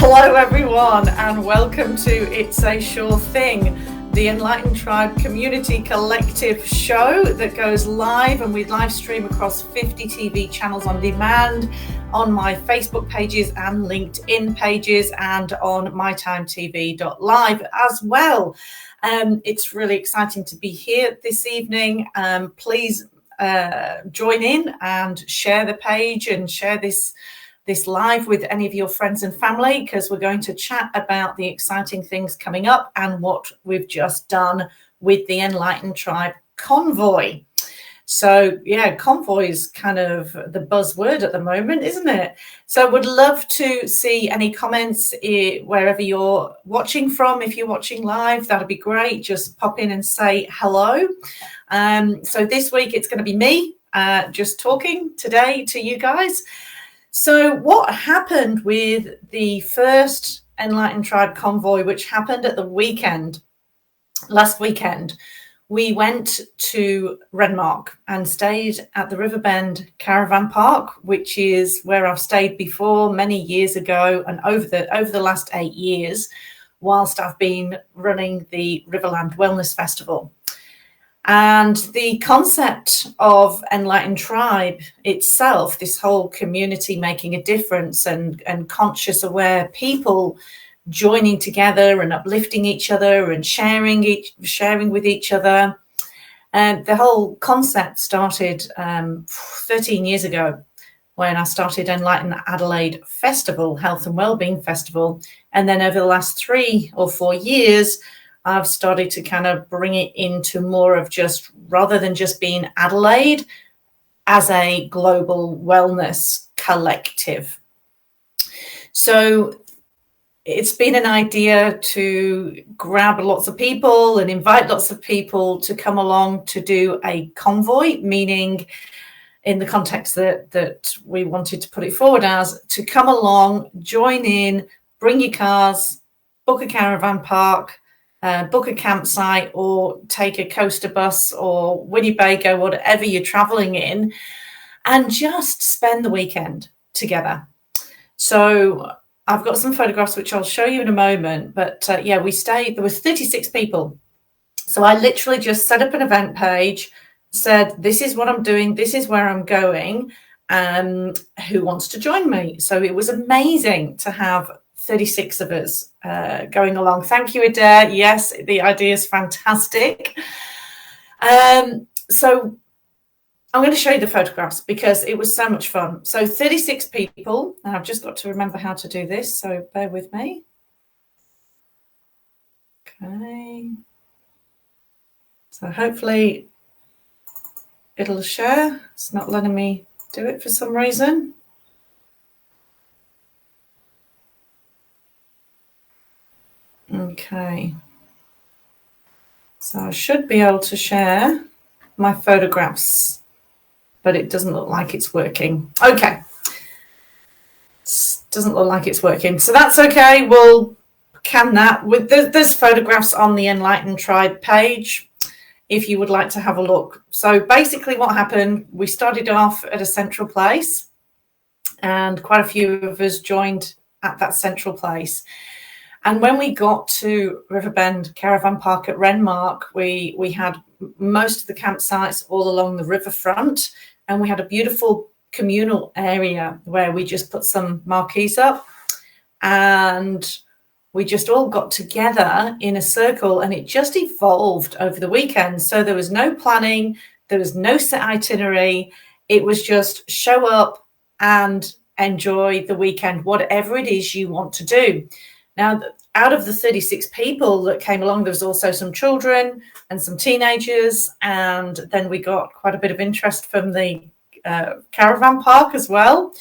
Hello everyone and welcome to It's a Sure Thing, the Enlighten Tribe community collective show that goes live, and we live stream across 50 TV channels on demand on my Facebook pages and LinkedIn pages and on mytimetv.live as well. It's really exciting to be here this evening. Please join in and share the page and share this live with any of your friends and family, because we're going to chat about the exciting things coming up and what we've just done with the Enlighten Tribe Convoy. So yeah, Convoy is kind of the buzzword at the moment, isn't it? So would love to see any comments wherever you're watching from. If you're watching live, that'd be great. Just pop in and say hello. So this week it's going to be me just talking today to you guys. So what happened with the first Enlighten Tribe Convoy, which happened at the weekend, last weekend? We went to Renmark and stayed at the Riverbend Caravan Park, which is where I've stayed before many years ago, and over the last 8 years, whilst I've been running the Riverland Wellness Festival. And the concept of Enlighten Tribe itself, this whole community making a difference and conscious, aware people joining together and uplifting each other and sharing with each other. And the whole concept started 13 years ago when I started Enlighten Adelaide Festival, Health and Wellbeing Festival. And then over the last 3 or 4 years, I've started to kind of bring it into more of just, rather than just being Adelaide, as a global wellness collective. So it's been an idea to grab lots of people and invite lots of people to come along to do a convoy, meaning in the context that we wanted to put it forward as, to come along, join in, bring your cars, book a caravan park, book a campsite, or take a coaster bus or Winnebago, whatever you're traveling in, and just spend the weekend together. So I've got some photographs which I'll show you in a moment, but yeah, we stayed, there was 36 people. So I literally just set up an event page, said, this is what I'm doing, this is where I'm going, who wants to join me? So it was amazing to have 36 of us going along. Thank you, Adair. Yes, the idea is fantastic. So I'm going to show you the photographs because it was so much fun. So 36 people, and I've just got to remember how to do this, so bear with me. Okay. So hopefully it'll share. It's not letting me do it for some reason. Okay, so I should be able to share my photographs, but it doesn't look like it's working. Okay, doesn't look like it's working, so that's okay. We'll can that. There's photographs on the Enlighten Tribe page if you would like to have a look. So basically what happened, we started off at a central place, and quite a few of us joined at that central place. And when we got to Riverbend Caravan Park at Renmark, we had most of the campsites all along the riverfront, and we had a beautiful communal area where we just put some marquees up, and we just all got together in a circle, and it just evolved over the weekend. So there was no planning, there was no set itinerary. It was just show up and enjoy the weekend, whatever it is you want to do. Now, out of the 36 people that came along, there was also some children and some teenagers, and then we got quite a bit of interest from the caravan park as well.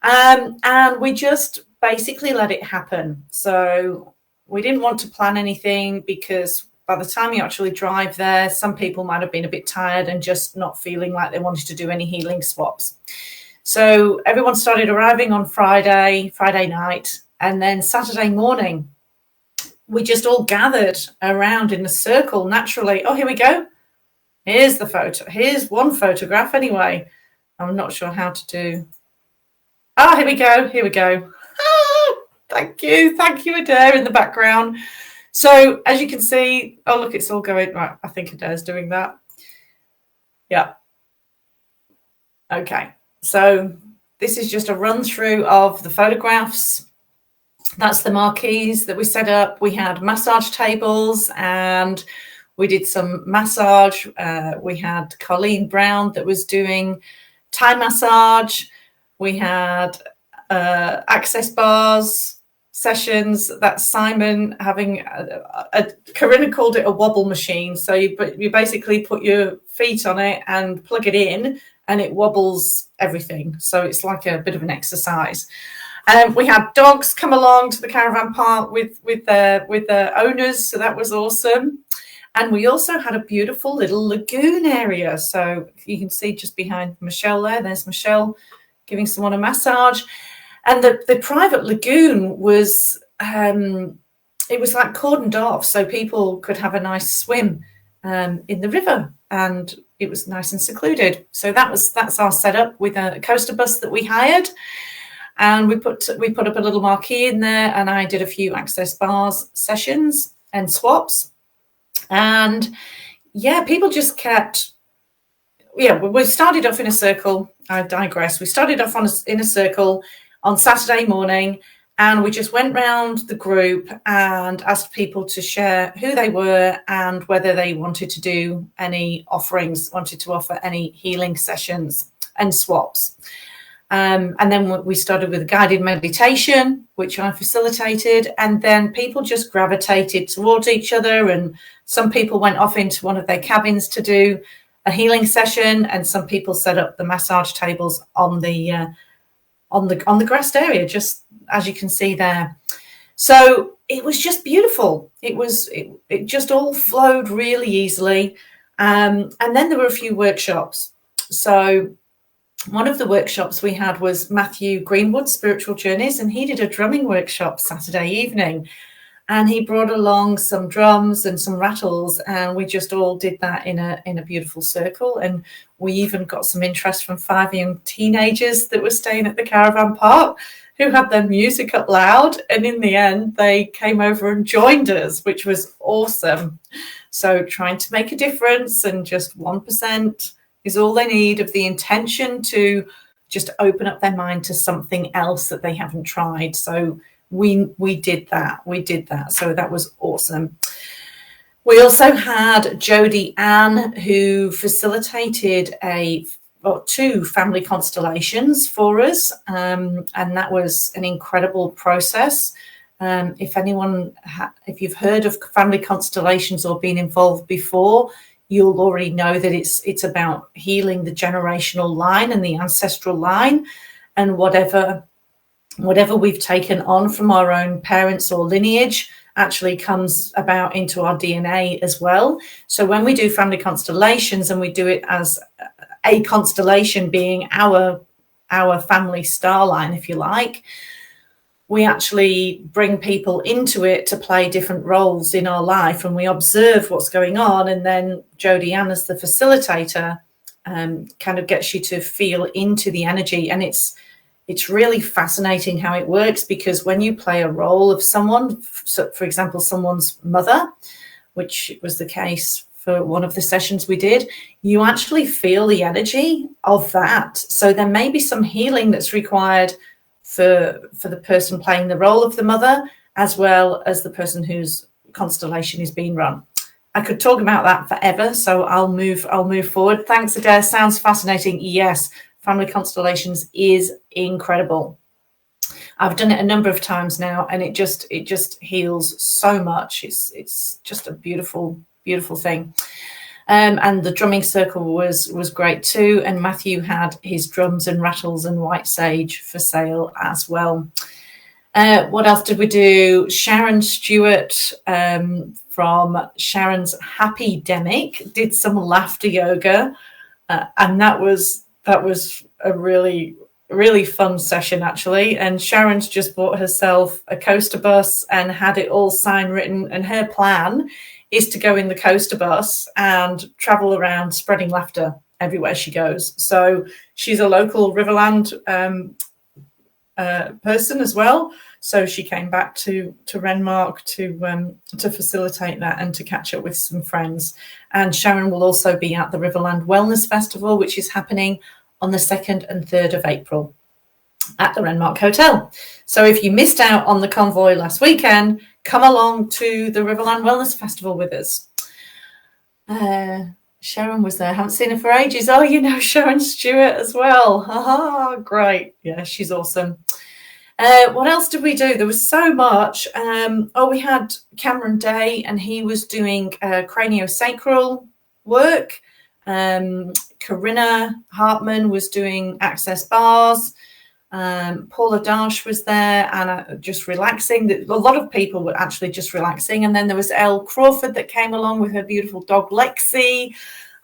And we just basically let it happen. So we didn't want to plan anything, because by the time you actually drive there, some people might have been a bit tired and just not feeling like they wanted to do any healing swaps. So everyone started arriving on Friday night. And then Saturday morning, we just all gathered around in a circle naturally. Oh, here we go. Here's the photo. Here's one photograph anyway. I'm not sure how to do. Ah, here we go. Here we go. Ah, Thank you, Adair, in the background. So as you can see, oh look, it's all going right. I think Adair's doing that. Yeah. Okay. So this is just a run through of the photographs. That's the marquees that we set up. We had massage tables and we did some massage. We had Colleen Brown that was doing Thai massage. We had access bars sessions. That's Simon having Corinna called it a wobble machine. So you basically put your feet on it and plug it in and it wobbles everything. So it's like a bit of an exercise. We had dogs come along to the caravan park with their owners, so that was awesome. And we also had a beautiful little lagoon area. So you can see just behind Michelle there's Michelle giving someone a massage. And the private lagoon was, it was like cordoned off so people could have a nice swim in the river. And it was nice and secluded. So that's our setup with a coaster bus that we hired. And we put up a little marquee in there, and I did a few access bars sessions and swaps. And yeah, people just kept, we started off in a circle. I digress. We started off in a circle on Saturday morning, and we just went round the group and asked people to share who they were and whether they wanted to do any offerings, wanted to offer any healing sessions and swaps. And then we started with a guided meditation, which I facilitated, and then people just gravitated towards each other, and some people went off into one of their cabins to do a healing session, and some people set up the massage tables on the grassed area, just as you can see there. So it was just beautiful. It just all flowed really easily, and then there were a few workshops. So one of the workshops we had was Matthew Greenwood's Spiritual Journeys, and he did a drumming workshop Saturday evening, and he brought along some drums and some rattles, and we just all did that in a beautiful circle. And we even got some interest from 5 young teenagers that were staying at the caravan park who had their music up loud, and in the end they came over and joined us, which was awesome. So trying to make a difference, and just 1% is all they need of the intention to just open up their mind to something else that they haven't tried. So we did that. So that was awesome. We also had Jodie Ann, who facilitated 2 family constellations for us, and that was an incredible process. If you've heard of family constellations or been involved before, you'll already know that it's about healing the generational line and the ancestral line, and whatever we've taken on from our own parents or lineage actually comes about into our DNA as well. So when we do family constellations, and we do it as a constellation being our family star line, if you like, we actually bring people into it to play different roles in our life, and we observe what's going on. And then Jodie Ann, as the facilitator, kind of gets you to feel into the energy. And it's really fascinating how it works, because when you play a role of someone, so for example, someone's mother, which was the case for one of the sessions we did, you actually feel the energy of that. So there may be some healing that's required for the person playing the role of the mother, as well as the person whose constellation is being run. I could talk about that forever, so I'll move forward. Thanks, Adair. Sounds fascinating. Yes, family constellations is incredible. I've done it a number of times now, and it just heals so much. It's just a beautiful, beautiful thing. And the drumming circle was great too. And Matthew had his drums and rattles and white sage for sale as well. What else did we do? Sharon Stewart from Sharon's Happy Demic did some laughter yoga, and that was a really, really fun session actually. And Sharon's just bought herself a coaster bus and had it all sign written, and her plan is to go in the coaster bus and travel around spreading laughter everywhere she goes. So she's a local Riverland person as well. So she came back to Renmark to facilitate that and to catch up with some friends. And Sharon will also be at the Riverland Wellness Festival, which is happening on the 2nd and 3rd of April at the Renmark Hotel. So if you missed out on the Convoy last weekend, come along to the Riverland Wellness Festival with us. Sharon was there. Haven't seen her for ages. Oh, you know Sharon Stewart as well. Great. Yeah, she's awesome. What else did we do? There was so much. We had Cameron Day, and he was doing craniosacral work. Corinna Hartman was doing access bars. Paula Darsh was there and just relaxing. A lot of people were actually just relaxing. And then there was Elle Crawford that came along with her beautiful dog Lexi.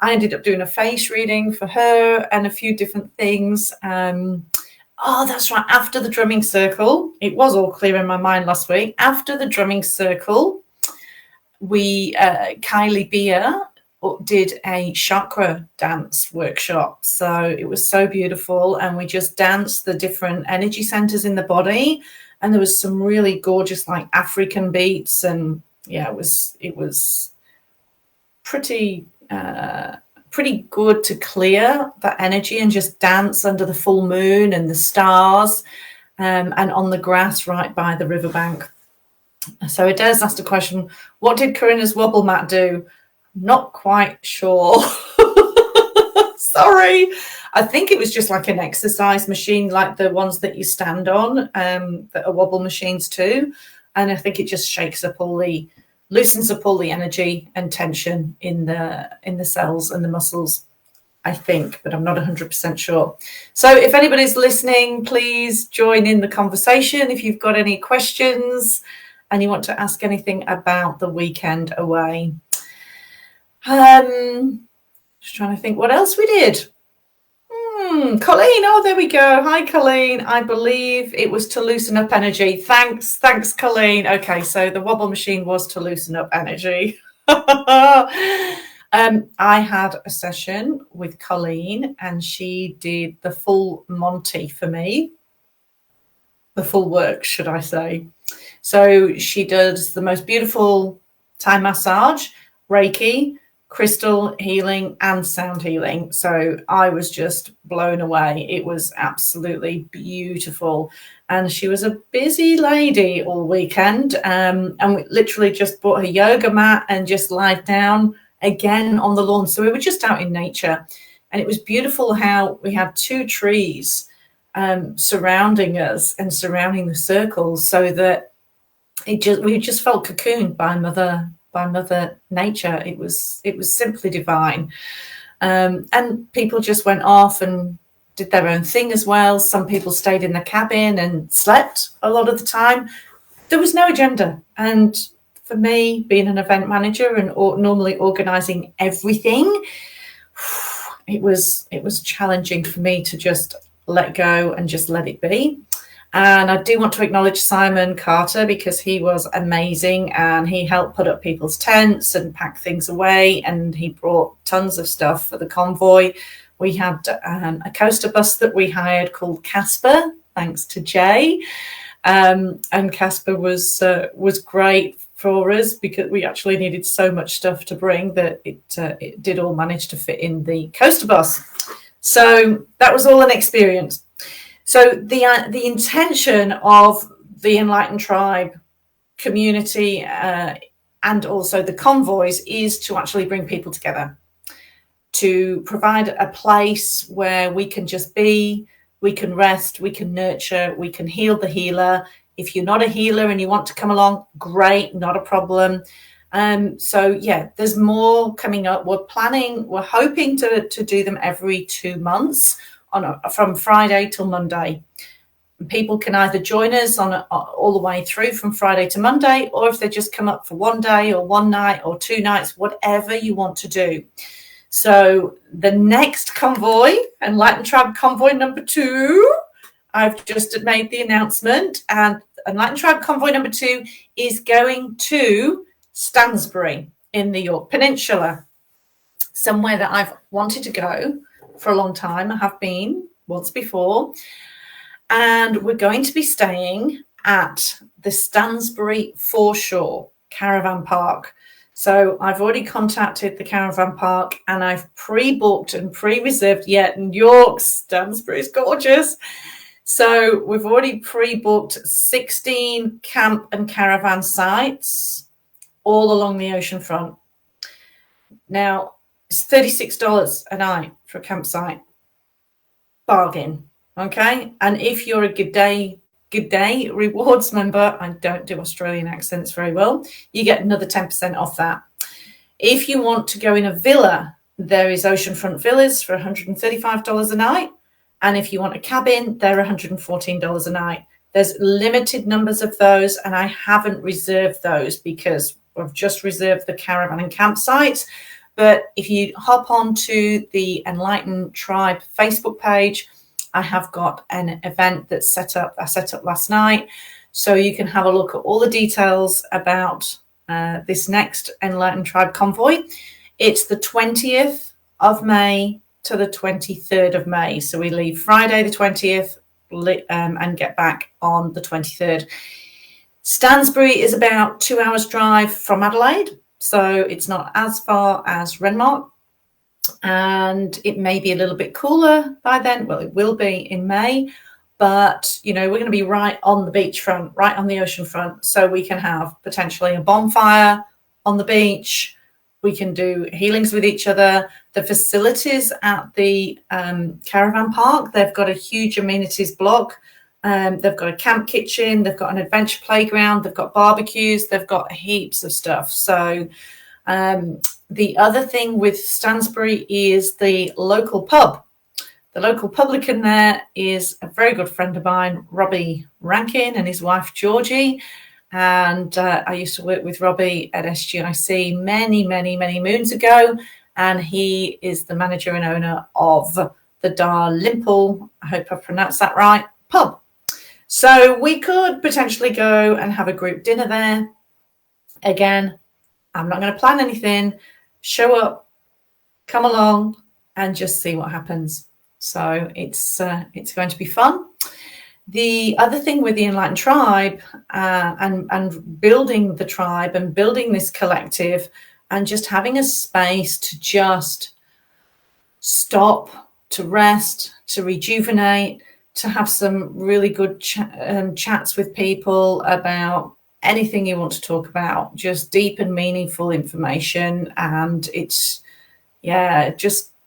I ended up doing a face reading for her and a few different things. That's right. After the drumming circle, it was all clear in my mind last week. After the drumming circle, Kylie Beer did a chakra dance workshop. So it was so beautiful. And we just danced the different energy centers in the body. And there was some really gorgeous, like African beats. And yeah, it was pretty good to clear that energy and just dance under the full moon and the stars and on the grass right by the riverbank. So it does ask the question, what did Corinna's wobble mat do? Not quite sure. Sorry. I think it was just like an exercise machine, like the ones that you stand on, that are wobble machines too. And I think it just loosens up all the energy and tension in the cells and the muscles, I think, but I'm not 100% sure. So if anybody's listening, please join in the conversation if you've got any questions and you want to ask anything about the weekend away. Just trying to think what else we did. Colleen, there we go. Hi, Colleen. I believe it was to loosen up energy. Thanks, Colleen. Okay, so the wobble machine was to loosen up energy. I had a session with Colleen and she did the full Monty for me. The full work, should I say. So she does the most beautiful Thai massage, Reiki, crystal healing and sound healing. So I was just blown away. It was absolutely beautiful. And she was a busy lady all weekend. And we literally just bought a yoga mat and just lied down again on the lawn. So we were just out in nature. And it was beautiful how we had 2 trees surrounding us and surrounding the circles, so that we just felt cocooned by Mother Nature. It was simply divine. And people just went off and did their own thing as well. Some people stayed in the cabin and slept a lot of the time. There was no agenda. And for me, being an event manager and normally organizing everything, it was challenging for me to just let go and just let it be. And I do want to acknowledge Simon Carter, because he was amazing and he helped put up people's tents and pack things away, and he brought tons of stuff for the convoy. We had a coaster bus that we hired called Casper, thanks to Jay. And Casper was great for us because we actually needed so much stuff to bring that it did all manage to fit in the coaster bus. So that was all an experience. So the intention of the Enlighten Tribe community and also the convoys is to actually bring people together, to provide a place where we can just be, we can rest, we can nurture, we can heal the healer. If you're not a healer and you want to come along, great, not a problem. So yeah, there's more coming up. We're hoping to do them every 2 months from Friday till Monday. People can either join us all the way through from Friday to Monday, or if they just come up for one day or one night or 2 nights, whatever you want to do. So the next convoy, Enlighten Tribe Convoy number 2, I've just made the announcement, and Enlighten Tribe Convoy number 2 is going to Stansbury in the York Peninsula, somewhere that I've wanted to go for a long time. I have been once before. And we're going to be staying at the Stansbury Foreshore Caravan Park. So I've already contacted the caravan park and I've pre-booked and pre-reserved. New York, Stansbury is gorgeous. So we've already pre-booked 16 camp and caravan sites all along the ocean front. Now, it's $36 a night for a campsite. Bargain, okay? And if you're a Good Day rewards member, I don't do Australian accents very well, you get another 10% off that. If you want to go in a villa, there is oceanfront villas for $135 a night. And if you want a cabin, they're $114 a night. There's limited numbers of those, and I haven't reserved those because I've just reserved the caravan and campsites. But if you hop onto the Enlighten Tribe Facebook page, I have got an event that's I set up last night. So you can have a look at all the details about this next Enlighten Tribe convoy. It's the 20th of May to the 23rd of May. So we leave Friday the 20th and get back on the 23rd. Stansbury is about 2 hours drive from Adelaide. So it's not as far as Renmark, and it may be a little bit cooler by then. Well, it will be in May, but we're going to be right on the beachfront, right on the ocean front. So we can have potentially a bonfire on the beach. We can do healings with each other. The facilities at the caravan park, they've got a huge amenities block. They've got a camp kitchen, they've got an adventure playground, they've got barbecues, they've got heaps of stuff. So the other thing with Stansbury is the local pub. The local publican there is a very good friend of mine, Robbie Rankin, and his wife, Georgie. And I used to work with Robbie at SGIC many, many, many moons ago. And he is the manager and owner of the Dalrymple, I hope I pronounced that right, pub. So we could potentially go and have a group dinner there. Again, I'm not going to plan anything. Show up, come along, and just see what happens. So it's going to be fun. The other thing with the Enlighten Tribe and building the tribe and building this collective and just having a space to just stop, to rest, to rejuvenate, to have some really good chats with people about anything you want to talk about, just deep and meaningful information. And it's,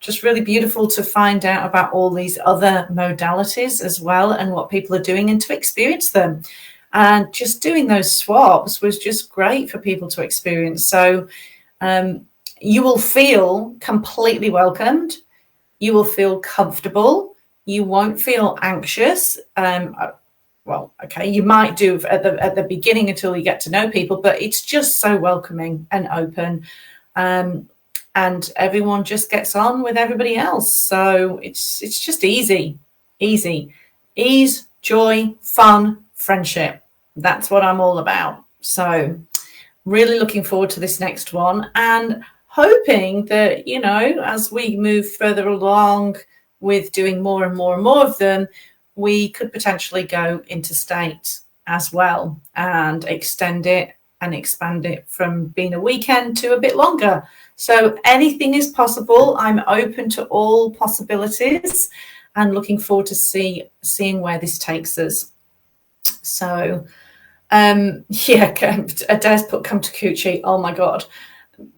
just really beautiful to find out about all these other modalities as well and what people are doing and to experience them. And just doing those swaps was just great for people to experience. So you will feel completely welcomed. You will feel comfortable. You won't feel anxious. You might do at the beginning until you get to know people, but it's just so welcoming and open. And everyone just gets on with everybody else. So it's just easy. Ease, joy, fun, friendship. That's what I'm all about. So really looking forward to this next one and hoping that, as we move further along with doing more and more and more of them, we could potentially go interstate as well and extend it and expand it from being a weekend to a bit longer. So anything is possible. I'm open to all possibilities and looking forward to seeing where this takes us. So, Adair's put come to Coochie. Oh my God.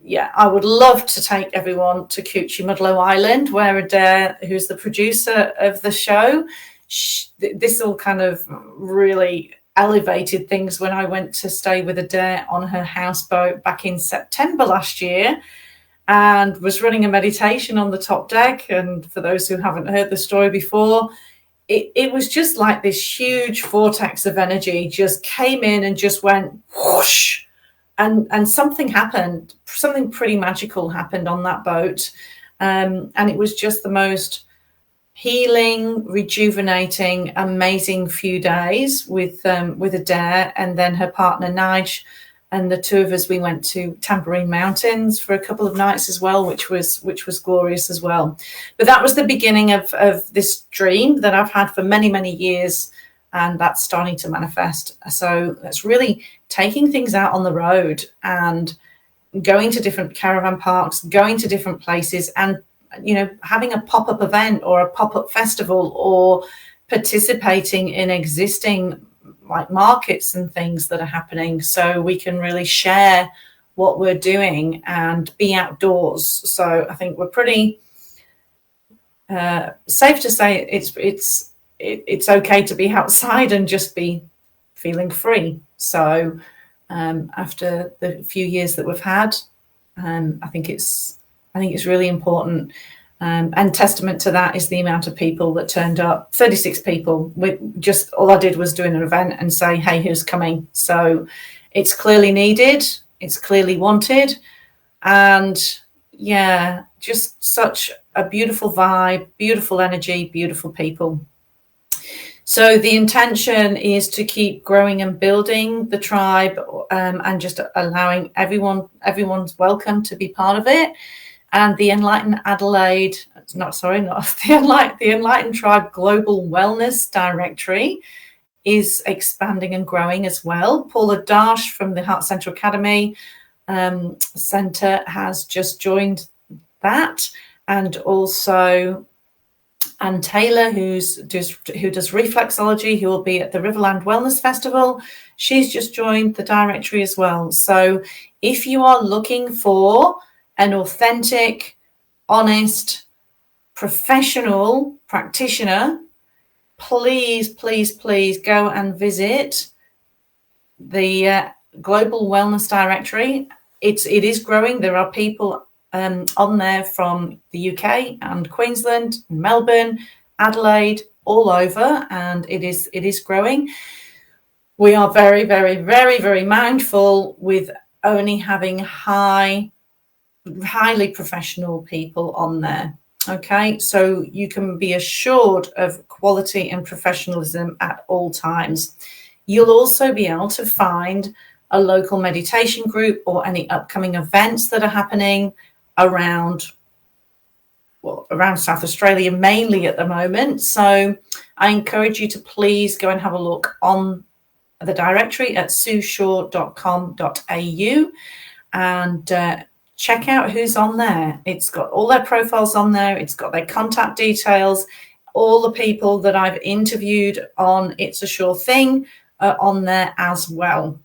Yeah, I would love to take everyone to Coochie Mudlow Island, where Adair, who's the producer of the show, this all kind of really elevated things when I went to stay with Adair on her houseboat back in September last year and was running a meditation on the top deck. And for those who haven't heard the story before, it was just like this huge vortex of energy just came in and just went whoosh. And something happened, something pretty magical happened on that boat. And it was just the most healing, rejuvenating, amazing few days with Adair and then her partner Nige And the two of us, we went to Tambourine Mountains for a couple of nights as well, which was glorious as well. But that was the beginning of this dream that I've had for many, many years, and that's starting to manifest. So that's really taking things out on the road and going to different caravan parks, going to different places, and having a pop-up event or a pop-up festival, or participating in existing like markets and things that are happening, so we can really share what we're doing and be outdoors. So I think we're pretty safe to say it's okay to be outside and just be feeling free. So after the few years that we've had, I think it's really important. And testament to that is the amount of people that turned up. 36 people. Just all I did was do an event and say, hey, who's coming? So it's clearly needed, it's clearly wanted, and yeah, just such a beautiful vibe, beautiful energy, beautiful people. So the intention is to keep growing and building the tribe, and just allowing everyone's welcome to be part of it. And the Enlighten Tribe Global Wellness Directory is expanding and growing as well. Paula Darsh from the Heart Central Academy Centre has just joined that, and also Anne Taylor, who does reflexology, who will be at the Riverland Wellness Festival. She's just joined the directory as well. So if you are looking for an authentic, honest, professional practitioner, please go and visit the Global Wellness Directory. It is growing. There are people on there from the UK and Queensland, Melbourne, Adelaide, all over, and it is growing. We are very, very, very, very mindful with only having highly professional people on there. Okay, so you can be assured of quality and professionalism at all times. You'll also be able to find a local meditation group or any upcoming events that are happening around South Australia, mainly at the moment. So I encourage you to please go and have a look on the directory at sueshaw.com.au and check out who's on there. It's got all their profiles on there. It's got their contact details. All the people that I've interviewed on It's a Sure Thing are on there as well.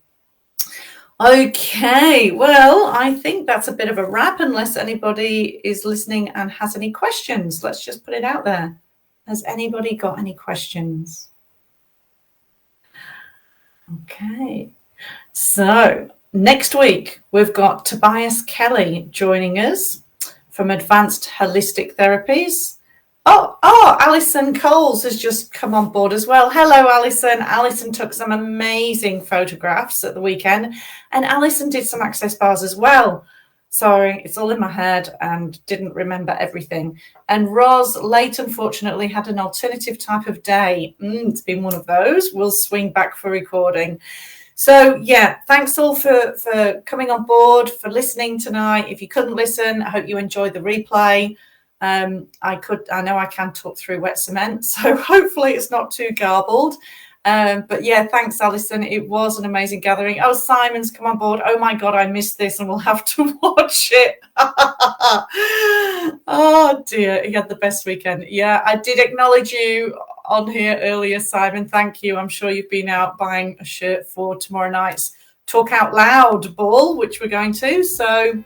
Okay, well, I think that's a bit of a wrap, unless anybody is listening and has any questions. Let's just put it out there. Has anybody got any questions? Okay, so next week, we've got Tobias Kelly joining us from Advanced Holistic Therapies. Oh, Alison Coles has just come on board as well. Hello, Alison. Alison took some amazing photographs at the weekend, and Alison did some access bars as well. Sorry, it's all in my head and didn't remember everything. And Roz late, unfortunately, had an alternative type of day. It's been one of those. We'll swing back for recording. So, yeah, thanks all for coming on board, for listening tonight. If you couldn't listen, I hope you enjoyed the replay. I know I can talk through wet cement, so hopefully it's not too garbled. But yeah, thanks, Alison. It was an amazing gathering. Oh, Simon's come on board. Oh my God, I missed this and we'll have to watch it. Oh dear, he had the best weekend. Yeah, I did acknowledge you on here earlier, Simon. Thank you. I'm sure you've been out buying a shirt for tomorrow night's Talk Out Loud ball, which we're going to. So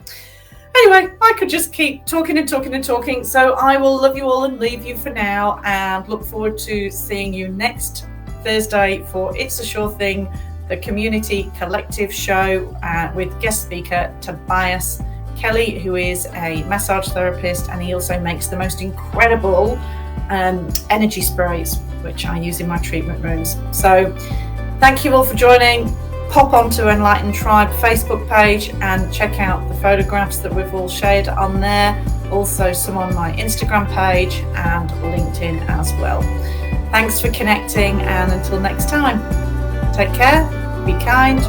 anyway, I could just keep talking and talking and talking. So I will love you all and leave you for now, and look forward to seeing you next Thursday for It's a Sure Thing, the community collective show with guest speaker Tobias Kelly, who is a massage therapist, and he also makes the most incredible energy sprays, which I use in my treatment rooms. So thank you all for joining. Pop onto Enlighten Tribe Facebook page and check out the photographs that we've all shared on there. Also some on my Instagram page and LinkedIn as well. Thanks for connecting, and until next time, take care, be kind,